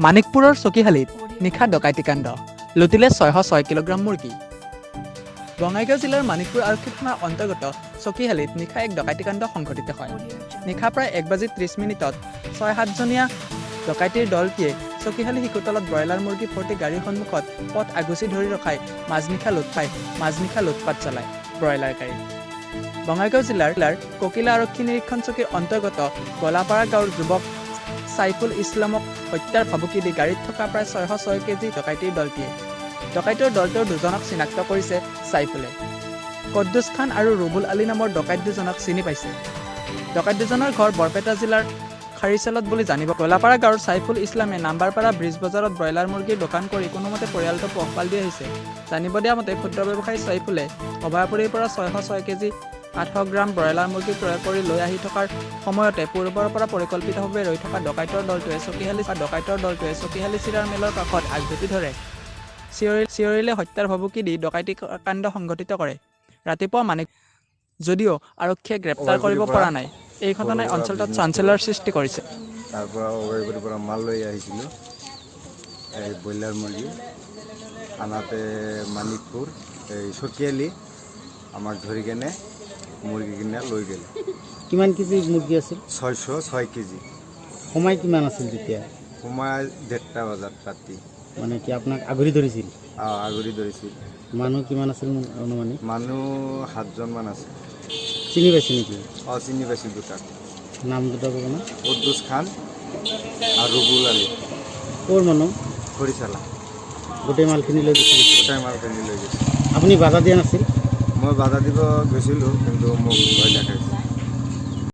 মানিকপুৰৰ চকীহালীত নিশা ডকাইতিকাণ্ড লুটিলে 606 kilogram মুৰ্গী। বঙাইগাঁও জিলাৰ মানিকপুৰ আৰক্ষী থানাৰ অন্তৰ্গত চকীহালীত নিশা এক ডকাইতিকাণ্ড সংঘটিত হয়। নিশা প্ৰায় 1:30 6-7জনীয়া ডকাইতিৰ দলটিয়ে চকীহালী শিকুতলত ব্ৰইলাৰ মুৰ্গী ভৰ্তি গাড়ীৰ সন্মুখত পথ আগুচি ধৰি ৰখাই মাজনিশা লুটপাত চলায় ব্ৰইলাৰ গাড়ী। বঙাইগাঁও জিলাৰ ককিলা আৰক্ষী নিৰীক্ষণ চকীৰ অন্তৰ্গত গলাপাৰা গাঁৱৰ যুৱক সাইফুল ইছলামক হত্যাৰ ভাবুকি দি গাড়ীত থকা প্ৰায় 606 কেজি ডকাইতিৰ দলটিয়ে। ডকাইতৰ দলটোৰ দুজনক চিনাক্ত কৰিছে সাইফুলে। কদ্দুছ খান আৰু ৰুবুল আলী নামৰ ডকাইত দুজনক চিনি পাইছে। ডকাইত দুজনৰ ঘৰ বৰপেটা জিলাৰ খাৰিচালত বুলি জানিব। গলাপাৰা গাঁৱৰ সাইফুল ইছলামে নাম্বাৰপাৰা ব্ৰিজ বজাৰত ব্ৰইলাৰ মুৰ্গীৰ দোকান কৰি কোনোমতে পৰিয়ালটো পোহপাল দি আহিছে। জানিব দিয়া মতে ক্ষুদ্ৰ ব্যৱসায়ী সাইফুলে অভয়াপুৰীৰ পৰা 606 কেজি 800 গ্ৰাম ব্ৰইলাৰ মুৰ্গী ক্ৰয় কৰি লৈ আহি থকাৰ সময়তে পূৰ্বৰ পৰা পৰিকল্পিতভাৱে ৰৈ থকা ডকাইতৰ দলটোৱে চকীহালী চিৰাৰ মেলৰ কাষত আগভেটি ধৰে। চিঞৰিলে হত্যাৰ ভাবুকি দি ডকাইতি কাণ্ড সংঘটিত কৰে। ৰাতিপুৱা যদিও আৰক্ষীয়ে গ্ৰেপ্তাৰ কৰিব পৰা নাই। এই ঘটনাই অঞ্চলটোত চাঞ্চল্যৰ সৃষ্টি কৰিছে। তাৰ পৰা অভয়পুৰীৰ পৰা মাল লৈ আহিছিলোঁ, এই ব্ৰইলাৰ মুৰ্গী আনাতে মানিকপুৰ এই চকীয়ালী আমাক ধৰি কেনে মুৰ্গী কিনে লৈ গ'ল। কিমান কেজি মুৰ্গী আছিল? 606 কেজি। সময় কিমান আছিল তেতিয়া? সময় 1:30 বজাত ৰাতি। মানে কি আপোনাক আগুৰি ধৰিছিল? আগুৰি ধৰিছিল। মানুহ কিমান আছিল অনুমানিক? মানুহ 7জনমান আছে। চিনি পাইছে নেকি? চিনি পাইছিল দুটাক। নাম দুটা ক'ব না? কদ্দুছ খান আৰু ৰুবুল আলী। ক'ৰ মানুহ? খৰিচালা। গোটেই মালখিনি লৈ গৈছিল? গোটেই মালখিনি লৈ গৈছিল। আপুনি বাধা দিয়া নাছিল? মই বাধা দিব গৈছিলোঁ, কিন্তু মোক ভয় দেখাইছিল।